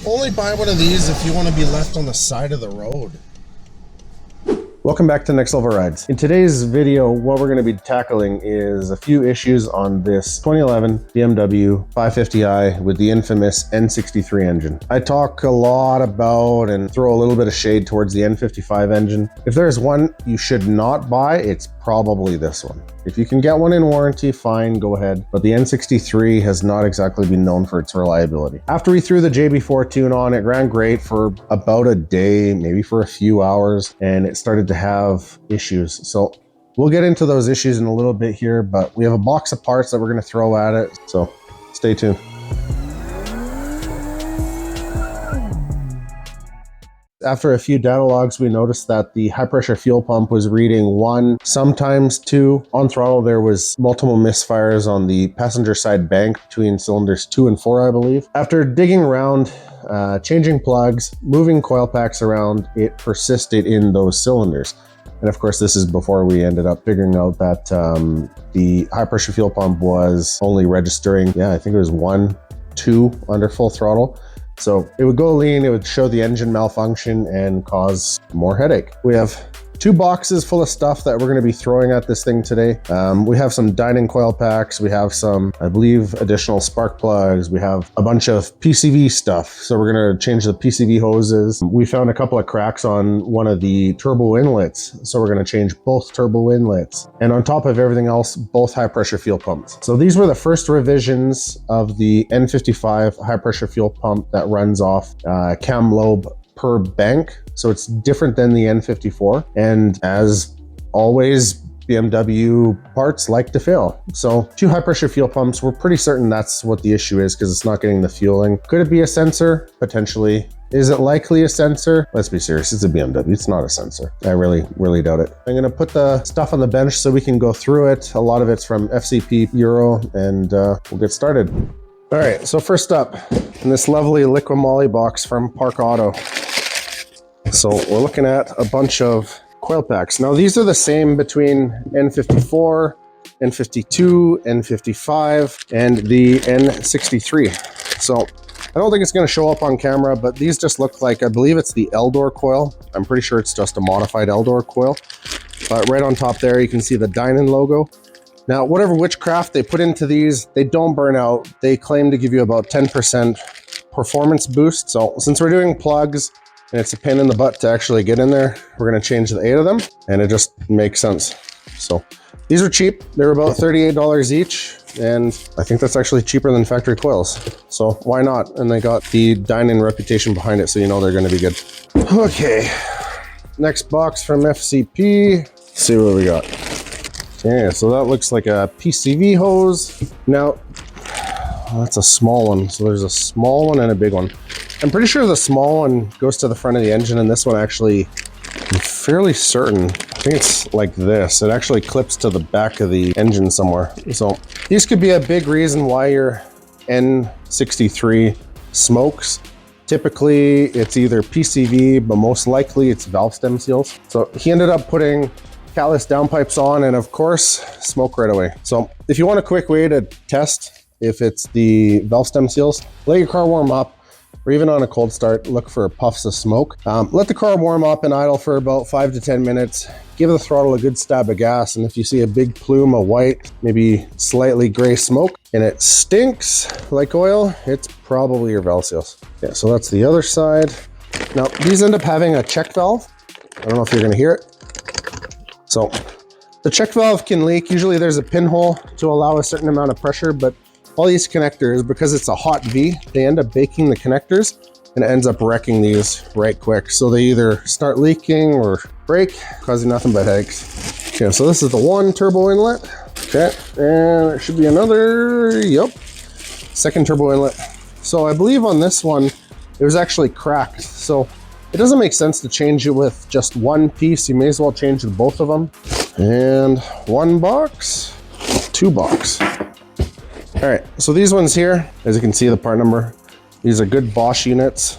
Only buy one of these if you want to be left on the side of the road. Welcome back to Next Level Rides. In today's video, what we're going to be tackling is a few issues on this 2011 BMW 550i with the infamous N63 engine. I talk a lot about and throw a little bit of shade towards the N55 engine. If there's one you should not buy, it's probably this one. If you can get one in warranty, fine, go ahead. But the N63 has not exactly been known for its reliability. After we threw the JB4 tune on, it ran great for about a day, maybe for a few hours, and it started to have issues. So we'll get into those issues in a little bit here, but we have a box of parts that we're going to throw at it. So stay tuned. After a few data logs, we noticed that the high pressure fuel pump was reading 1, sometimes 2. On throttle, there was multiple misfires on the passenger side bank between cylinders 2 and 4, I believe. After digging around, changing plugs, moving coil packs around, it persisted in those cylinders. And of course, this is before we ended up figuring out that the high pressure fuel pump was only registering, I think it was 1, 2 under full throttle. So it would go lean, it would show the engine malfunction and cause more headache. We have 2 boxes full of stuff that we're going to be throwing at this thing today. We have some Dynon coil packs. We have some, I believe, additional spark plugs. We have a bunch of PCV stuff. So we're going to change the PCV hoses. We found a couple of cracks on one of the turbo inlets. So we're going to change both turbo inlets. And on top of everything else, both high pressure fuel pumps. So these were the first revisions of the N55 high pressure fuel pump that runs off cam lobe per bank. So it's different than the N54. And as always, BMW parts like to fail. So 2 high pressure fuel pumps, we're pretty certain that's what the issue is because it's not getting the fueling. Could it be a sensor? Potentially. Is it likely a sensor? Let's be serious, it's a BMW, it's not a sensor. I really doubt it. I'm gonna put the stuff on the bench so we can go through it. A lot of it's from FCP Euro, and we'll get started. All right, so first up, in this lovely liquid moly box from Park Auto. So we're looking at a bunch of coil packs. Now these are the same between N54, N52, N55, and the N63. So I don't think it's going to show up on camera, but these just look like, I believe it's the Eldor coil. I'm pretty sure it's just a modified Eldor coil. But right on top there, you can see the Dynon logo. Now, whatever witchcraft they put into these, they don't burn out. They claim to give you about 10% performance boost. So since we're doing plugs, and it's a pain in the butt to actually get in there, we're going to change the 8 of them, and it just makes sense. So these are cheap. They're about $38 each, and I think that's actually cheaper than factory coils. So why not? And they got the Dynon reputation behind it, so you know they're going to be good. Okay, next box from FCP. Let's see what we got. Yeah, so that looks like a PCV hose. Now, that's a small one. So there's a small one and a big one. I'm pretty sure the small one goes to the front of the engine, and this one actually, I'm fairly certain, I think it's like this. It actually clips to the back of the engine somewhere. So these could be a big reason why your N63 smokes. Typically, it's either PCV, but most likely it's valve stem seals. So he ended up putting callus downpipes on, and of course, smoke right away. So if you want a quick way to test if it's the valve stem seals, let your car warm up, or even on a cold start, look for puffs of smoke. Let the car warm up and idle for about 5 to 10 minutes. Give the throttle a good stab of gas, and if you see a big plume of white, maybe slightly gray smoke, and it stinks like oil, it's probably your valve seals. Yeah, so that's the other side. Now, these end up having a check valve. I don't know if you're gonna hear it. So, the check valve can leak. Usually there's a pinhole to allow a certain amount of pressure, but all these connectors, because it's a hot V, they end up baking the connectors and it ends up wrecking these right quick. So they either start leaking or break, causing nothing but headaches. Okay, so this is the 1 turbo inlet. Okay, and there should be another, yep, 2nd turbo inlet. So I believe on this one, it was actually cracked. So it doesn't make sense to change it with just one piece. You may as well change both of them. And 1 box, 2 box. All right, so these ones here, as you can see the part number, these are good Bosch units.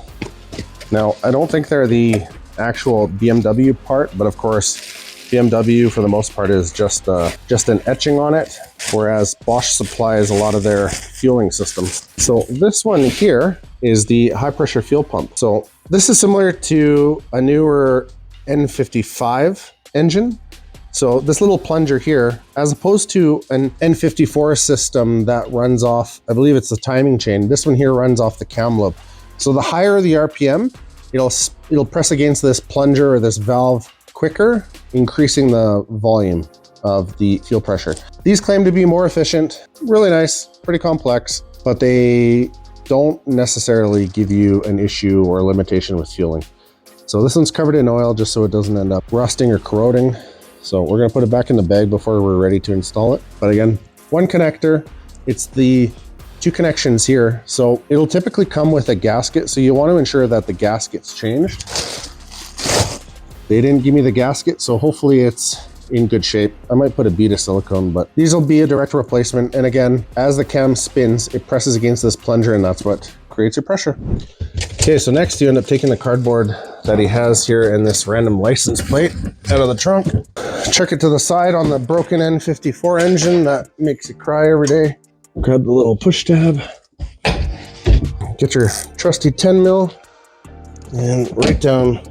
Now, I don't think they're the actual BMW part, but of course, BMW for the most part is just an etching on it, whereas Bosch supplies a lot of their fueling systems. So this one here is the high pressure fuel pump. So this is similar to a newer N55 engine. So this little plunger here, as opposed to an N54 system that runs off, I believe it's the timing chain, this one here runs off the cam lobe. So the higher the RPM, it'll press against this plunger or this valve quicker, increasing the volume of the fuel pressure. These claim to be more efficient, really nice, pretty complex, but they don't necessarily give you an issue or limitation with fueling. So this one's covered in oil just so it doesn't end up rusting or corroding. So we're gonna put it back in the bag before we're ready to install it. But again, one connector, it's the two connections here. So it'll typically come with a gasket. So you want to ensure that the gasket's changed. They didn't give me the gasket, so hopefully it's in good shape. I might put a bead of silicone, but these will be a direct replacement. And again, as the cam spins, it presses against this plunger and that's what creates your pressure. Okay, so next you end up taking the cardboard that he has here and this random license plate out of the trunk. Chuck it to the side on the broken N54 engine that makes you cry every day. Grab the little push tab. Get your trusty 10 mil and right down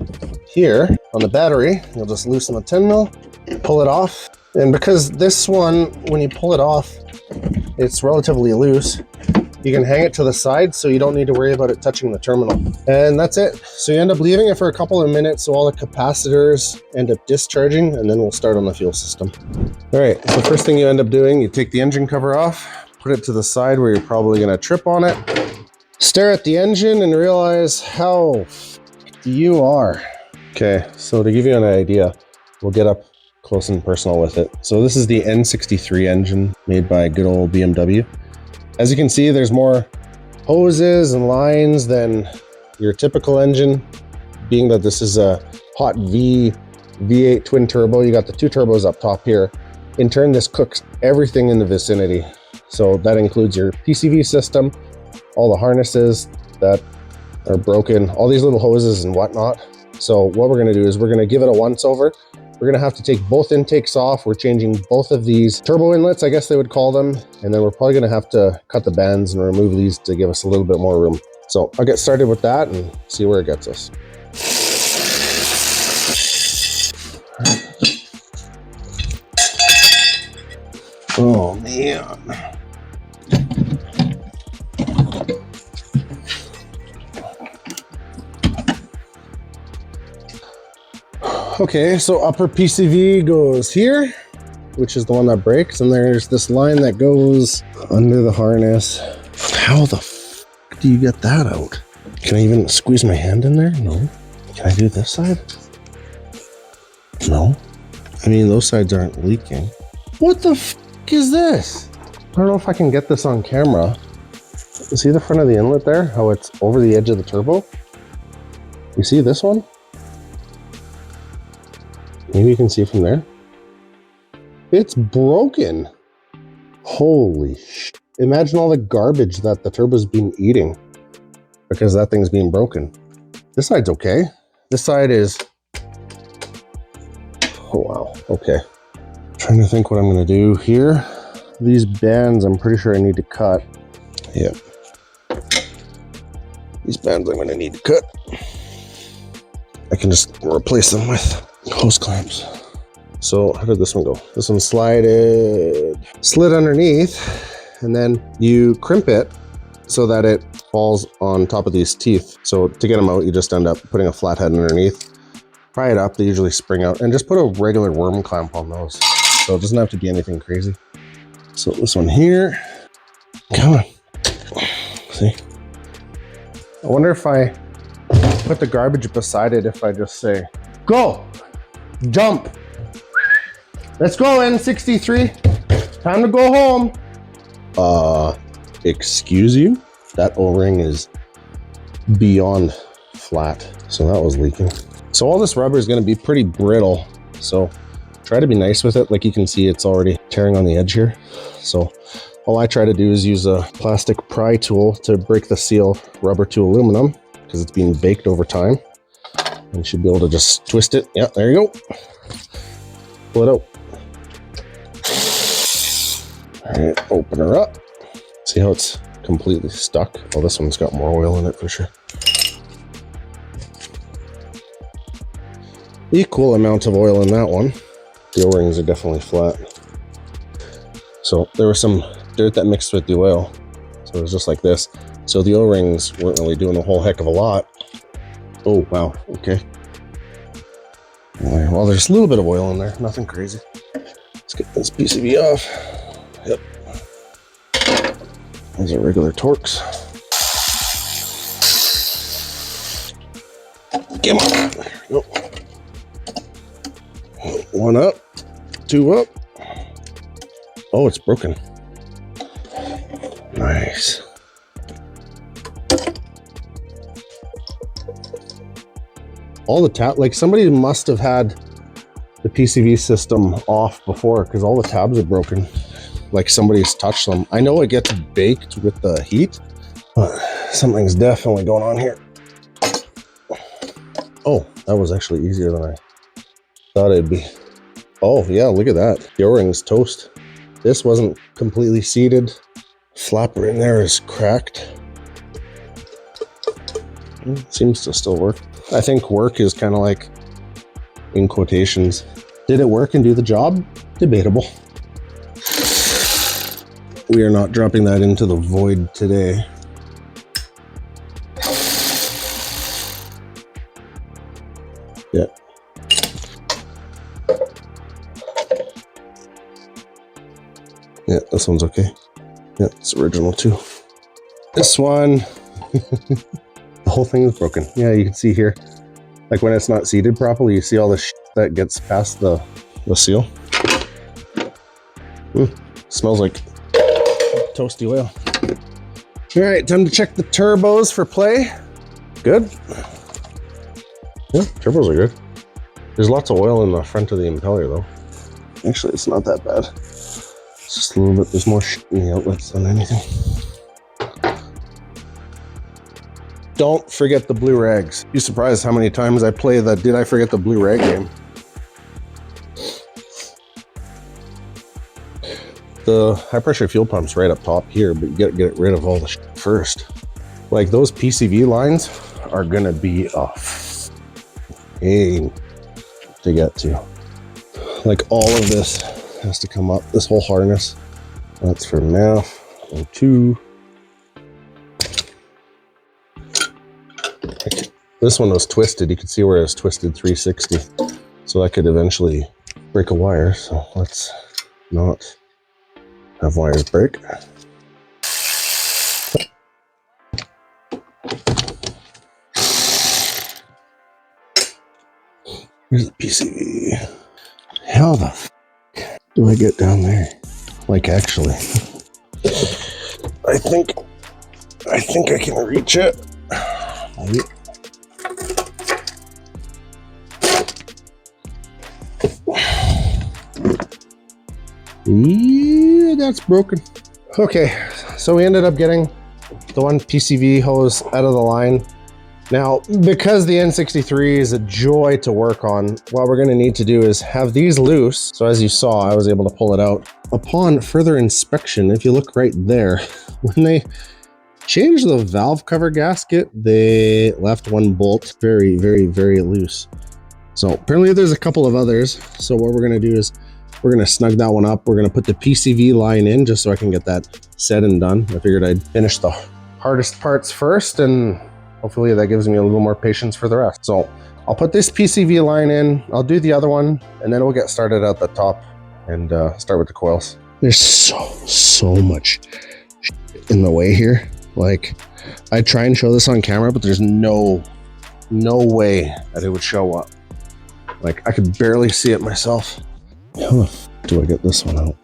here on the battery, you'll just loosen the 10 mil, pull it off. And because this one, when you pull it off, it's relatively loose, you can hang it to the side so you don't need to worry about it touching the terminal. And that's it. So you end up leaving it for a couple of minutes so all the capacitors end up discharging, and then we'll start on the fuel system. All right, so first thing you end up doing, you take the engine cover off, put it to the side where you're probably gonna trip on it, stare at the engine and realize how you are. Okay, so to give you an idea, we'll get up close and personal with it. So this is the N63 engine made by good old BMW. As you can see, there's more hoses and lines than your typical engine, being that this is a hot V8 twin turbo. You got the two turbos up top here. In turn, this cooks everything in the vicinity. So that includes your PCV system, all the harnesses that are broken, all these little hoses and whatnot. So what we're gonna do is we're gonna give it a once over. We're gonna have to take both intakes off. We're changing both of these turbo inlets, I guess they would call them. And then we're probably gonna have to cut the bands and remove these to give us a little bit more room. So I'll get started with that and see where it gets us. Oh man. Okay, so upper PCV goes here, which is the one that breaks, and there's this line that goes under the harness. How the f do you get that out? Can I even squeeze my hand in there? No. Can I do this side? No. I mean, those sides aren't leaking. What the f is this? I don't know if I can get this on camera. See the front of the inlet there? How it's over the edge of the turbo? You see this one? Maybe you can see from there. It's broken. Holy sh! Imagine all the garbage that the turbo's been eating because that thing's being broken. This side's okay. This side is... Oh wow, okay. Trying to think what I'm gonna do here. These bands, I'm pretty sure I need to cut. Yep. These bands I'm gonna need to cut. I can just replace them with hose clamps. So how did this one go? This one slid underneath, and then you crimp it so that it falls on top of these teeth. So to get them out, you just end up putting a flathead underneath, pry it up, they usually spring out, and just put a regular worm clamp on those. So it doesn't have to be anything crazy. So this one here, come on, see? I wonder if I put the garbage beside it, if I just say, go, jump. Let's go, N63. Time to go home. Excuse you? That O-ring is beyond flat. So that was leaking. So all this rubber is gonna be pretty brittle. So try to be nice with it. Like you can see, it's already tearing on the edge here. So all I try to do is use a plastic pry tool to break the seal rubber to aluminum because it's being baked over time. And you should be able to just twist it. Yeah, there you go. Pull it out. All right, open her up. See how it's completely stuck. Oh, this one's got more oil in it for sure. Equal amount of oil in that one. The O-rings are definitely flat. So there was some dirt that mixed with the oil. So it was just like this. So the O-rings weren't really doing a whole heck of a lot. Oh, wow, okay. Well, there's a little bit of oil in there, nothing crazy. Let's get this PCV off. Yep. These are regular Torx. Come on. There we go. One up, two up. Oh, it's broken. Nice. All the tab, like somebody must have had the PCV system off before because all the tabs are broken. Like somebody's touched them. I know it gets baked with the heat, but something's definitely going on here. Oh, that was actually easier than I thought it'd be. Oh yeah, look at that. The O-ring's toast. This wasn't completely seated. Flapper in there is cracked. It seems to still work. I think work is kind of like in quotations. Did it work and do the job? Debatable. We are not dropping that into the void today. Yeah. Yeah, this one's okay. Yeah, it's original too. This one, the whole thing is broken. Yeah, you can see here, like when it's not seated properly, you see all the shit that gets past the seal. Smells like toasty oil. All right, time to check the turbos for play. Good. Yeah, turbos are good. There's lots of oil in the front of the impeller though. Actually, it's not that bad. It's just a little bit, there's more shit in the outlets than anything. Don't forget the blue rags. You're surprised how many times I play the Did I Forget the Blue Rag game. The high pressure fuel pump's right up top here, but you gotta get rid of all the shit first. Like those PCV lines are gonna be a pain to get to. Like all of this has to come up, this whole harness. That's for MAF, O2. This one was twisted. You can see where it was twisted 360. So that could eventually break a wire. So let's not have wires break. Where's the PCV? How the f do I get down there? Like actually, I think I can reach it. Yeah, that's broken. Okay, so we ended up getting the one PCV hose out of the line. Now, because the N63 is a joy to work on, what we're gonna need to do is have these loose. So as you saw, I was able to pull it out. Upon further inspection, if you look right there, when they changed the valve cover gasket, they left one bolt very, very, very loose. So apparently there's a couple of others. So what we're gonna do is we're gonna snug that one up. We're gonna put the PCV line in just so I can get that said and done. I figured I'd finish the hardest parts first, and hopefully that gives me a little more patience for the rest. So I'll put this PCV line in, I'll do the other one, and then we'll get started at the top and start with the coils. There's so much in the way here. Like, I try and show this on camera, but there's no way that it would show up. Like, I could barely see it myself. How the f do I get this one out?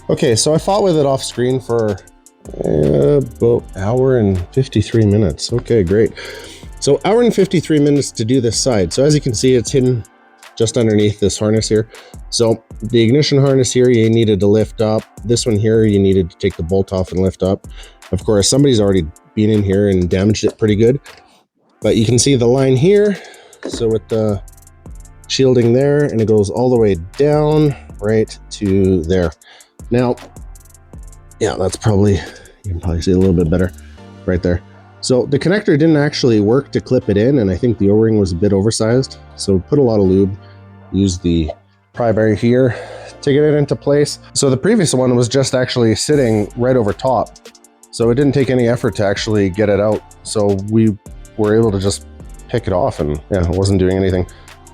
Okay, so I fought with it off screen for about an hour and 53 minutes. Okay, great. So hour and 53 minutes to do this side. So as you can see, it's hidden just underneath this harness here. So the ignition harness here, you needed to lift up. This one here, you needed to take the bolt off and lift up. Of course, somebody's already been in here and damaged it pretty good. But you can see the line here. So with the shielding there, and it goes all the way down right to there. Now, yeah, that's probably You can probably see a little bit better right there. So the connector didn't actually work to clip it in, and I think the O-ring was a bit oversized. So put a lot of lube, use the pry bar here to get it into place. So the previous one was just actually sitting right over top. So it didn't take any effort to actually get it out. So we were able to just pick it off, and yeah, it wasn't doing anything.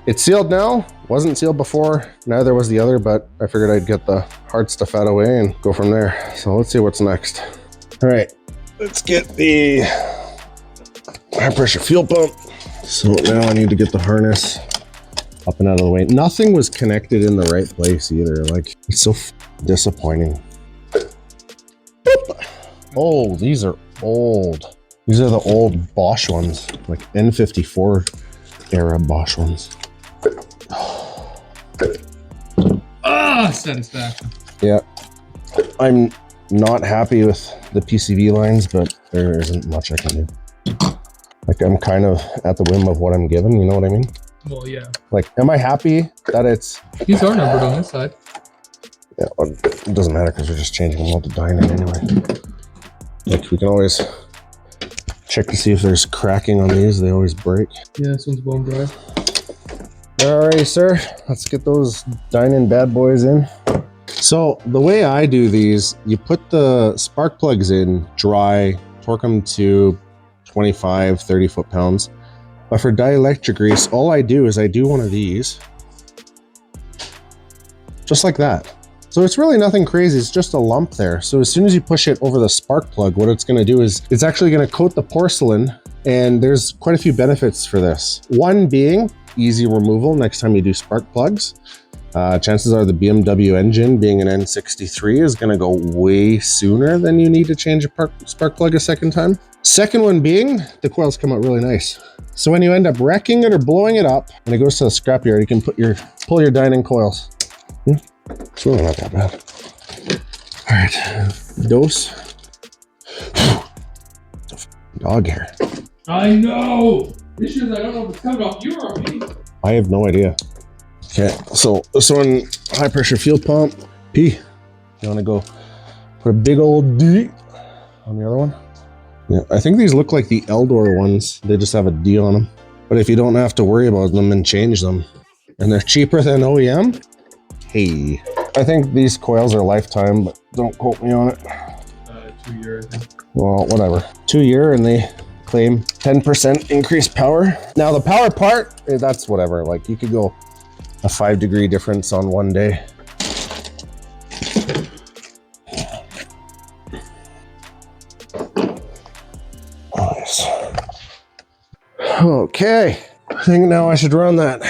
It's sealed now, wasn't sealed before, neither was the other, but I figured I'd get the hard stuff out of the way and go from there. So let's see what's next. All right, let's get the high pressure fuel pump. So now I need to get the harness up and out of the way. Nothing was connected in the right place either. Like, it's so disappointing. Oh, these are old. These are the old Bosch ones, like N54 era Bosch ones. Satisfaction. Yeah, I'm not happy with the PCV lines, but there isn't much I can do. Like, I'm kind of at the whim of what I'm given, you know what I mean? Well, yeah. Like, am I happy that it's... These are numbered on this side. Yeah, it doesn't matter because we're just changing them all to Dyna anyway. Like, we can always check to see if there's cracking on these. They always break. Yeah, this one's bone dry. Alrighty, sir. Let's get those Dyna bad boys in. So the way I do these, you put the spark plugs in dry, torque them to 25, 30 foot-pounds. But for dielectric grease, all I do is I do one of these. Just like that. So it's really nothing crazy, it's just a lump there. So as soon as you push it over the spark plug, what it's gonna do is it's actually gonna coat the porcelain, and there's quite a few benefits for this. One being easy removal next time you do spark plugs. Chances are the BMW engine, being an N63, is gonna go way sooner than you need to change a spark plug a second time. Second one being, the coils come out really nice. So when you end up wrecking it or blowing it up, when it goes to the scrapyard, you can pull your Dyna coils. It's really not that bad. All right, dose. Dog hair. I know! This is, I don't know if it's coming off you or me. I have no idea. Okay, so this one, high pressure fuel pump, P. You wanna go put a big old D on the other one? Yeah, I think these look like the Eldor ones. They just have a D on them. But if you don't have to worry about them and change them, and they're cheaper than OEM, hey. I think these coils are lifetime, but don't quote me on it. 2 year, I think. Well, whatever. 2 year, and they claim 10% increased power. Now the power part, that's whatever. Like, you could go a 5-degree difference on one day. Nice. Okay, I think now I should run that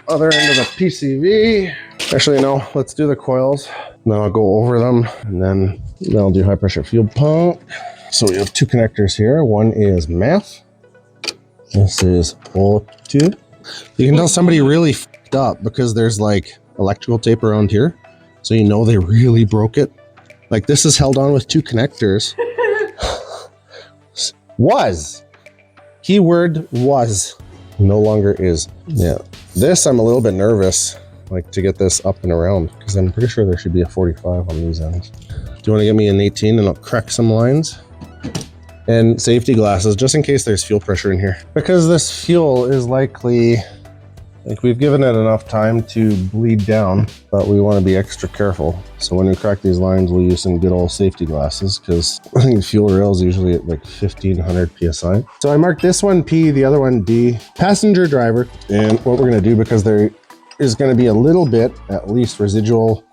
other end of the PCV. Actually, no, let's do the coils. Then I'll go over them, and then I'll do high pressure fuel pump. So we have two connectors here. One is MEF. This is O2. You can tell somebody really f***ed up because there's like electrical tape around here. So you know they really broke it. Like, this is held on with two connectors. Was. Keyword was. No longer is. Yeah. This, I'm a little bit nervous, like, to get this up and around, because I'm pretty sure there should be a 45 on these ends. Do you want to get me an 18 and I'll crack some lines? And safety glasses, just in case there's fuel pressure in here. Because this fuel is likely, like, we've given it enough time to bleed down, but we want to be extra careful. So when we crack these lines, we'll use some good old safety glasses, because I think fuel rail is usually at like 1500 PSI. So I marked this one P, the other one D. Passenger driver. And what we're going to do, because there is going to be a little bit, at least, residual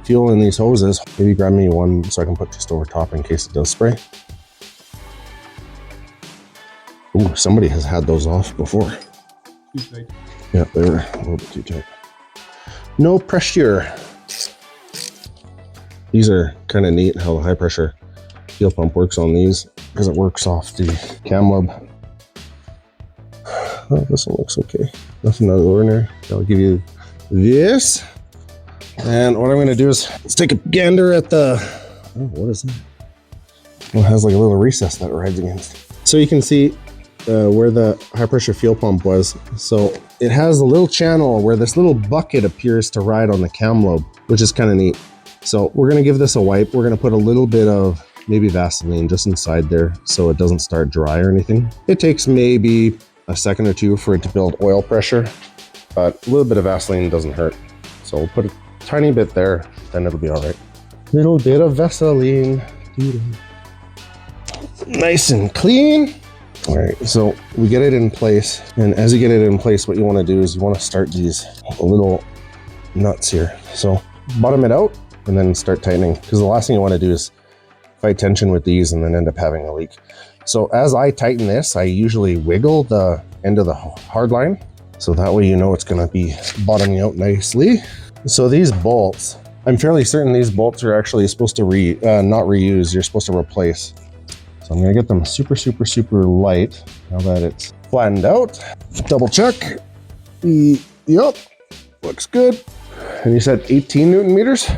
fuel in these hoses, maybe grab me one so I can put just over top in case it does spray. Ooh, somebody has had those off before. Too tight. Yeah, they were a little bit too tight. No pressure. These are kind of neat how the high pressure fuel pump works on these, because it works off the cam lub. Oh, this one looks okay. Nothing out of the ordinary. I'll give you this. And what I'm going to do is let's take a gander at the, oh, what is that? Well, it has like a little recess that it rides against. So you can see where the high pressure fuel pump was. So it has a little channel where this little bucket appears to ride on the cam lobe, which is kind of neat. So we're going to give this a wipe. We're going to put a little bit of maybe Vaseline just inside there so it doesn't start dry or anything. It takes maybe a second or two for it to build oil pressure, but a little bit of Vaseline doesn't hurt. So we'll put a tiny bit there, then it'll be all right. Little bit of Vaseline. Nice and clean. All right, so we get it in place. And as you get it in place, what you want to do is you want to start these little nuts here. So bottom it out and then start tightening, because the last thing you want to do is fight tension with these and then end up having a leak. So as I tighten this, I usually wiggle the end of the hard line. So that way you know it's going to be bottoming out nicely. So these bolts, I'm fairly certain these bolts are actually supposed to not reuse, you're supposed to replace. So I'm gonna get them super, super, super light now that it's flattened out. Double check. Yep, looks good. And you said 18 Newton meters?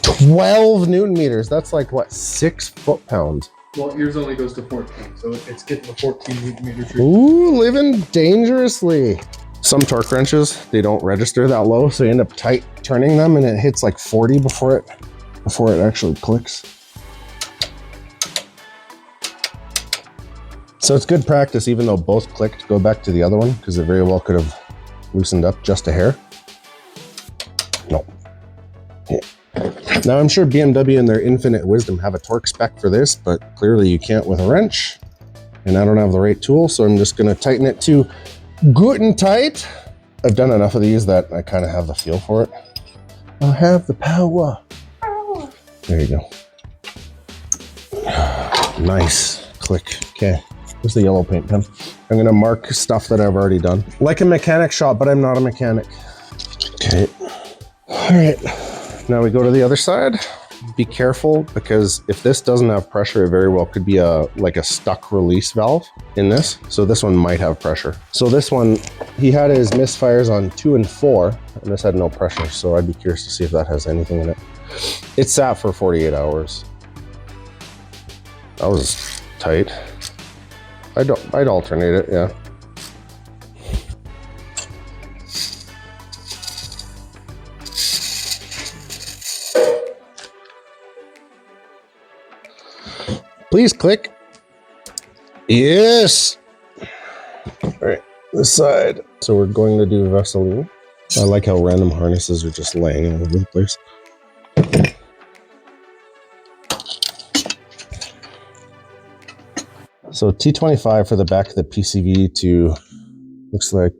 12 Newton meters. That's like what, 6 foot-pounds? Well, yours only goes to 14, so it's getting the 14 Newton meters. Ooh, living dangerously. Some torque wrenches, they don't register that low, so you end up tight turning them and it hits like 40 before it actually clicks. So it's good practice, even though both clicked, go back to the other one, because it very well could have loosened up just a hair. No. Yeah. Now I'm sure BMW in their infinite wisdom have a torque spec for this, but clearly you can't with a wrench. And I don't have the right tool, so I'm just gonna tighten it to good and tight. I've done enough of these that I kind of have the feel for it. I have the power. There you go. Nice. Click. Okay. Where's the yellow paint pen? I'm gonna mark stuff that I've already done. Like a mechanic shop, but I'm not a mechanic. Okay. All right. Now we go to the other side. Be careful, because if this doesn't have pressure, it very well could be like a stuck release valve in this. So this one might have pressure. So this one, he had his misfires on 2 and 4, and this had no pressure. So I'd be curious to see if that has anything in it. It sat for 48 hours. That was tight. I'd alternate it, yeah. Please click. Yes. All right, this side. So we're going to do Vaseline. I like how random harnesses are just laying all over the place. So T25 for the back of the PCV to, looks like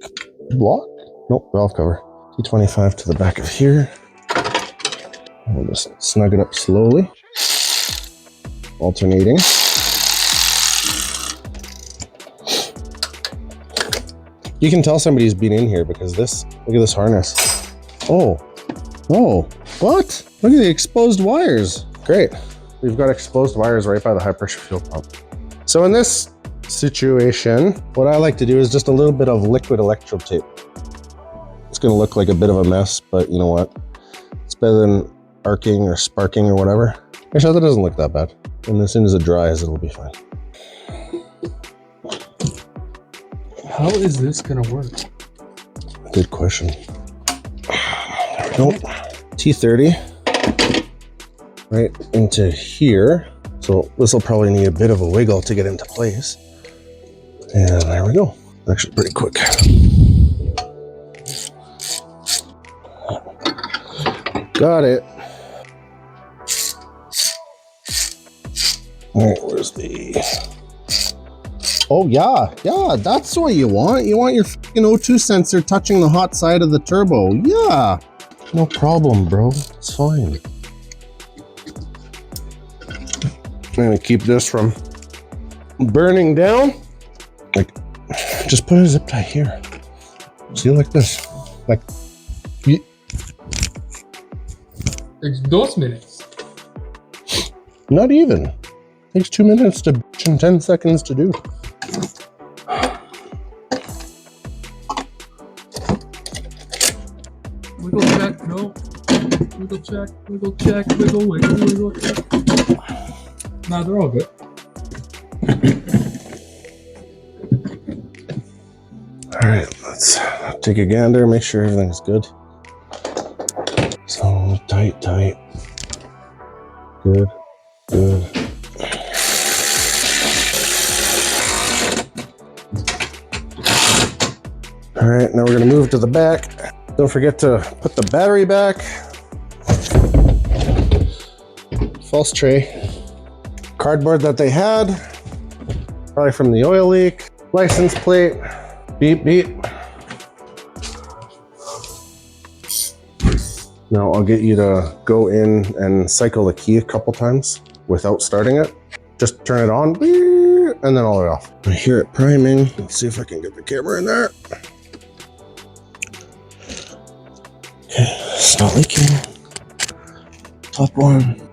block? Nope, valve cover. T25 to the back of here. We'll just snug it up slowly. Alternating. You can tell somebody's been in here because this, look at this harness. Oh, what? Look at the exposed wires. Great. We've got exposed wires right by the high pressure fuel pump. So in this situation, what I like to do is just a little bit of liquid electrode tape. It's gonna look like a bit of a mess, but you know what? It's better than arcing or sparking or whatever. Actually, that doesn't look that bad. And as soon as it dries, it'll be fine. How is this gonna work? Good question. There we go. T30 right into here. So this will probably need a bit of a wiggle to get into place. And there we go. Actually pretty quick. Got it. All right, where's the... Oh yeah, that's what you want. You want your O2 sensor touching the hot side of the turbo. Yeah, no problem, bro. It's fine. I'm gonna keep this from burning down. Like, just put a zip tie here. See, like this. Like, Takes 2 minutes. not even. Takes 2 minutes to bitch and 10 seconds to do. Wiggle check, no. Wiggle check, wiggle check, wiggle check. Nah, they're all good. All right, let's take a gander, make sure everything's good. So tight. Good. All right, now we're gonna move to the back. Don't forget to put the battery back. False tray. Cardboard that they had, probably from the oil leak. License plate, beep, beep. Now I'll get you to go in and cycle the key a couple times without starting it. Just turn it on, and then all it off. I hear it priming. Let's see if I can get the camera in there. Okay, it's not leaking. Top one.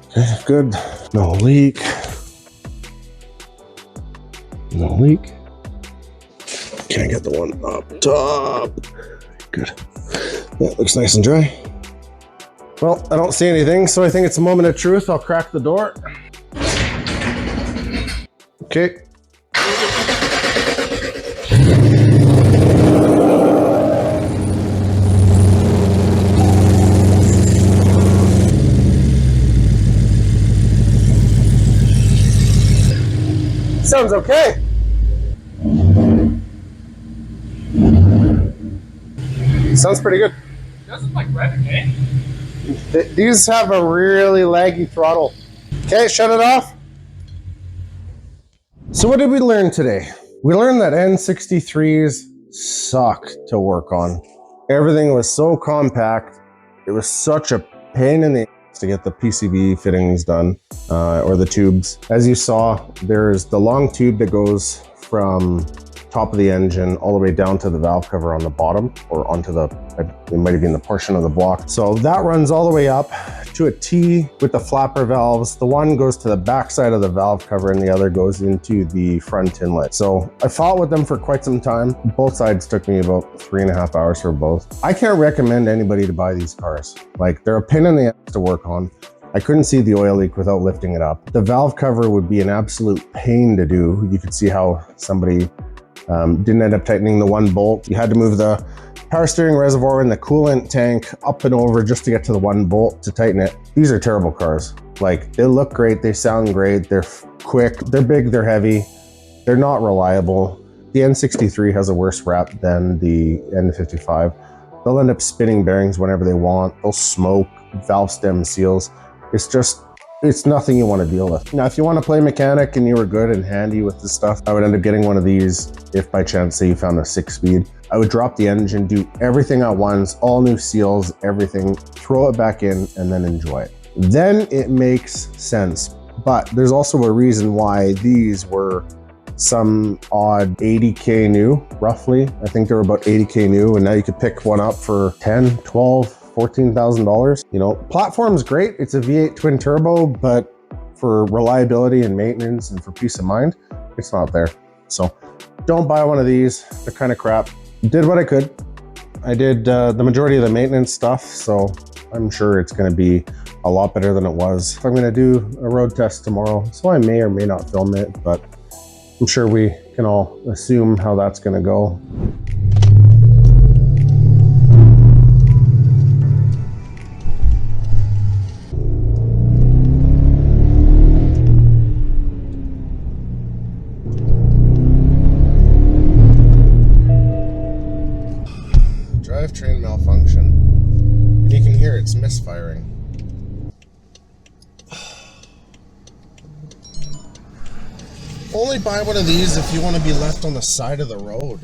Okay, good. No leak. No leak. Can I get the one up top? Good. That looks nice and dry. Well, I don't see anything, so I think it's a moment of truth. I'll crack the door. Okay. Sounds okay. Sounds pretty good. It doesn't like revving, eh? These have a really laggy throttle. Okay, shut it off. So what did we learn today? We learned that N63s suck to work on. Everything was so compact. It was such a pain in the ass to get the PCV fittings done, or the tubes. As you saw, there's the long tube that goes from top of the engine all the way down to the valve cover on the bottom, or onto the, it might have been the portion of the block. So that runs all the way up to a T with the flapper valves. The one goes to the back side of the valve cover and the other goes into the front inlet. So I fought with them for quite some time. Both sides took me about 3.5 hours for both. I can't recommend anybody to buy these cars. Like, they're a pain in the ass to work on. I couldn't see the oil leak without lifting it up. The valve cover would be an absolute pain to do. You could see how somebody didn't end up tightening the one bolt. You had to move the power steering reservoir and the coolant tank up and over just to get to the one bolt to tighten it. These are terrible cars. Like, they look great, they sound great, they're quick, they're big, they're heavy, they're not reliable. The N63 has a worse rap than the N55. They'll end up spinning bearings whenever they want. They'll smoke, valve stem seals. It's nothing you want to deal with. Now, if you want to play mechanic and you were good and handy with this stuff, I would end up getting one of these if by chance, say you found a 6-speed. I would drop the engine, do everything at once, all new seals, everything, throw it back in, and then enjoy it. Then it makes sense. But there's also a reason why these were some odd 80K new, roughly. I think they were about 80K new, and now you could pick one up for 10, 12, $14,000. You know, platform's great. It's a V8 twin turbo, but for reliability and maintenance and for peace of mind, it's not there. So don't buy one of these. They're kind of crap. Did what I could. I did the majority of the maintenance stuff, so I'm sure it's going to be a lot better than it was. I'm going to do a road test tomorrow, so I may or may not film it, but I'm sure we can all assume how that's going to go. Drivetrain malfunction, and you can hear it's misfiring. Only buy one of these if you want to be left on the side of the road.